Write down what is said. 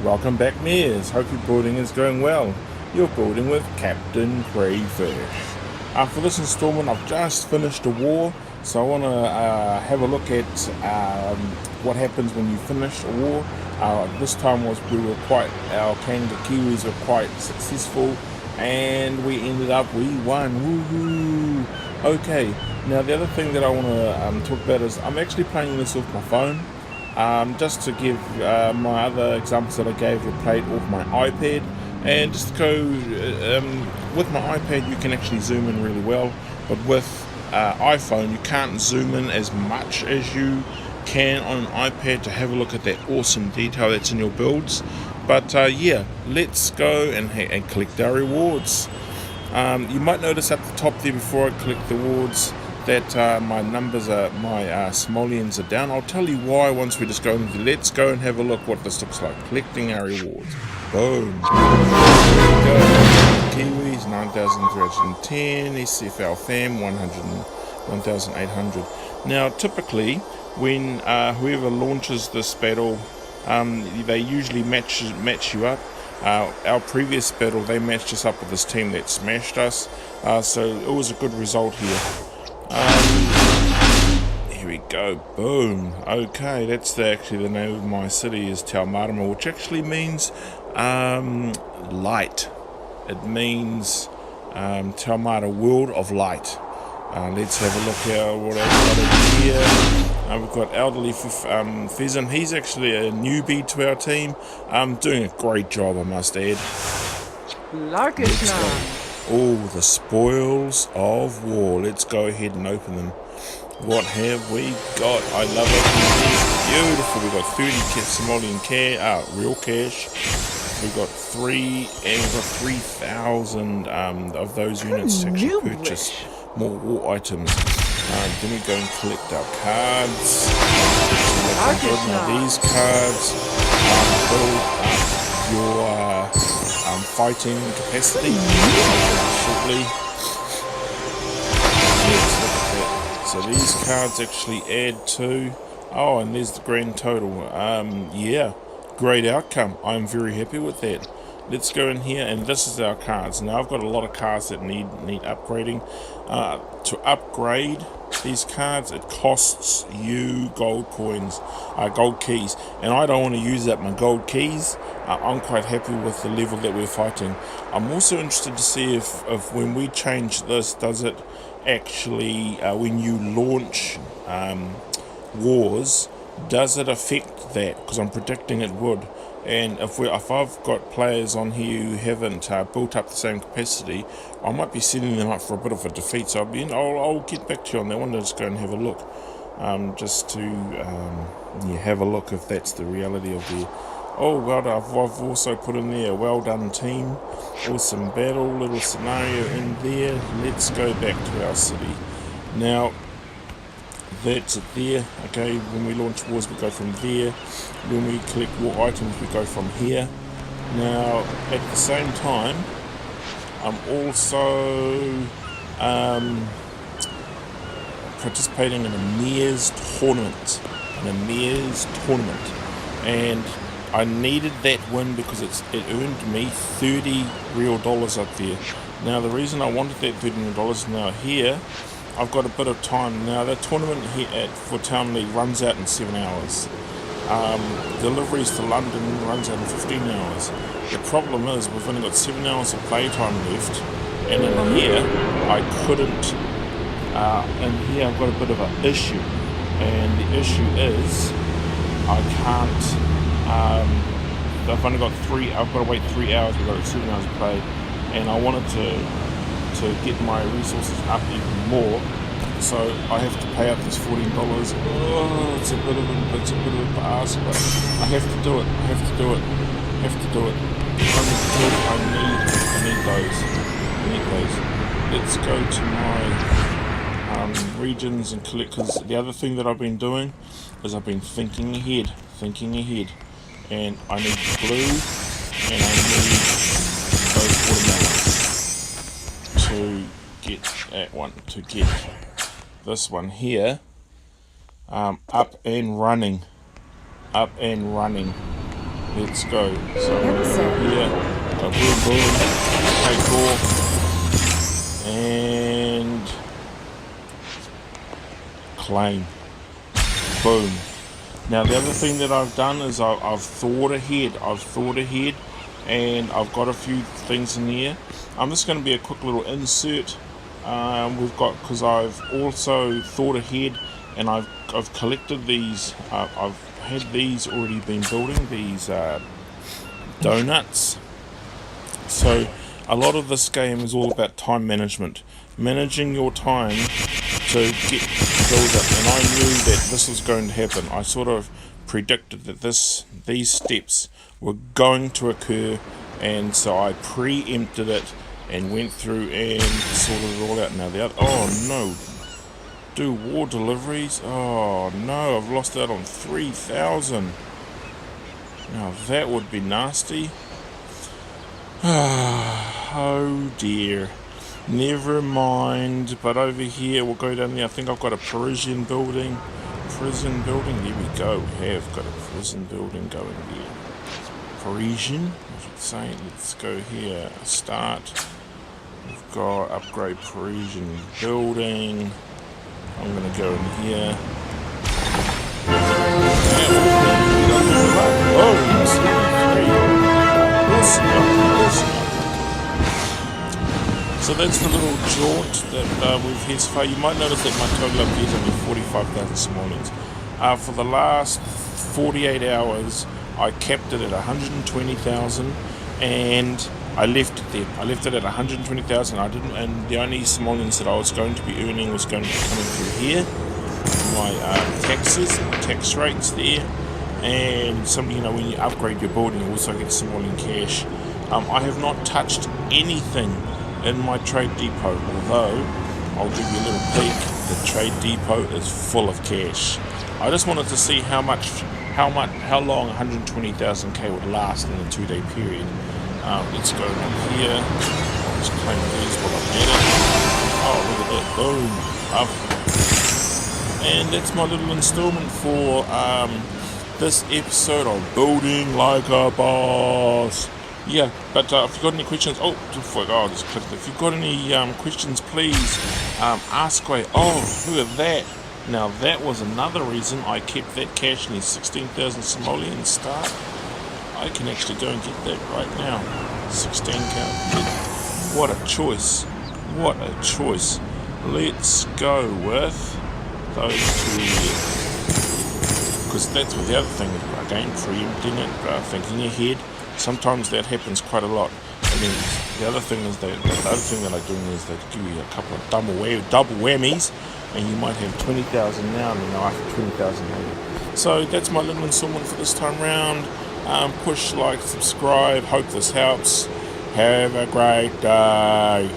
Welcome back, Mears. Hope your building is going well. You're building with Captain Crayfish. For this installment, I've just finished a war, so I want to have a look at what happens when you finish a war. This time our Kanga Kiwis were quite successful, and we won. Woohoo! Okay, now the other thing that I want to talk about is I'm actually playing this off my phone. Just to give my other examples that I gave, I played off my iPad, and just to go with my iPad you can actually zoom in really well, but with iPhone you can't zoom in as much as you can on an iPad to have a look at that awesome detail that's in your builds. But yeah, let's go and collect our rewards. You might notice at the top there before I collect the rewards that my numbers simoleons are down. I'll tell you why once we just go into let's go and have a look what this looks like. Collecting our rewards. Boom. There we go. Kiwis 9,310, SFL fam 1,800. Now typically when whoever launches this battle, they usually match you up. Our previous battle, they matched us up with this team that smashed us, so it was a good result here. Here we go, boom. Okay, that's actually the name of my city is Taumarama, which actually means light. It means Taumara, world of light. Let's have a look at what I've got over here. We've got Elderly Pheasant. He's actually a newbie to our team. Doing a great job, I must add. Oh, the spoils of war. Let's go ahead and open them. What have we got? I love it. Beautiful. We've got 30 simoleon real cash. We've got 3,000 of those units to actually purchase more war items. Then we go and collect our cards. Now these cards build up your fighting capacity shortly. Let's look at that. So these cards actually add to. Oh, and there's the grand total. Yeah, great outcome. I'm very happy with that. Let's go in here, and this is our cards. Now I've got a lot of cards that need upgrading. To upgrade these cards, it costs you gold coins, gold keys, and I don't want to use up my gold keys. I'm quite happy with the level that we're fighting. I'm also interested to see if when we change this, does it actually, when you launch wars, does it affect that? Because I'm predicting it would. And if I've got players on here who haven't built up the same capacity, I might be setting them up for a bit of a defeat. So I'll get back to you on that one. Let's go and have a look, just to have a look if that's the reality of the. Oh well, I've also put in there, well done team, awesome battle, little scenario in there. Let's go back to our city now. That's it there. Okay, when we launch wars we go from there. When we collect war items we go from here. Now at the same time I'm also participating in a Mears tournament. And I needed that win because it earned me 30 real dollars up there. Now the reason I wanted that $30 real now here, I've got a bit of time. Now the tournament here for Townley runs out in 7 hours. Deliveries to London runs out in 15 hours. The problem is we've only got 7 hours of playtime left, and in here I couldn't. In here I've got a bit of an issue, and the issue is I can't. I've only got I've got to wait 3 hours. We've got 7 hours of play, and I wanted to get my resources up even more, so I have to pay up this $14. Oh, it's a bit of a ask, but I have to do it. I need those. Let's go to my regions and collect, because the other thing that I've been doing is I've been thinking ahead, and I need blue, and I need those watermelons to get that one, to get this one here up and running. Let's go. So here, boom, boom, take off, and claim. Boom. Now the other thing that I've done is I've thought ahead. And I've got a few things in here. This is going to be a quick little insert. Because I've also thought ahead, and I've collected these. I've had these already been building these donuts. So a lot of this game is all about time management, managing your time to get build up. And I knew that this was going to happen. I sort of predicted that these steps were going to occur, and so I preempted it and went through and sorted it all out. Now the other, oh no, do war deliveries. Oh no, I've lost out on 3,000. Now that would be nasty. Oh dear. Never mind. But over here, we'll go down there. I think I've got a Parisian building. There we go. We have got a prison building going there. Parisian, I should say. Let's go here. Start. We've got upgrade Parisian building. I'm going to go in here. So that's the little jaunt that we've had so far. You might notice that my total up here is only 45,000 simoleons. For the last 48 hours, I kept it at 120,000, and I left it there. I left it at 120,000. And the only simoleons that I was going to be earning was going to be coming through here. My tax rates there, and when you upgrade your building, you also get simoleon cash. I have not touched anything in my trade depot, although I'll give you a little peek. The trade depot is full of cash. I just wanted to see how long 120,000k would last in a 2-day period. Let's go down here. I'll just claim these while I'm at it. Oh, look at that! Boom, up. And that's my little installment for this episode of Building Like a Boss. Yeah, but if you've got any questions, I'll just click it. If you've got any questions, please ask away. Oh, look at that. Now that was another reason I kept that cash in the 16,000 simoleons start. I can actually go and get that right now. 16k. What a choice. What a choice. Let's go with those two here. Because that's what the other thing, again, preempting it, thinking ahead. Sometimes that happens quite a lot. And then the other thing is that the other thing that I do is they give you a couple of double whammies, and you might have 20,000 now, and after 20,000 later. So that's my little installment for this time round. Push like, subscribe. Hope this helps. Have a great day.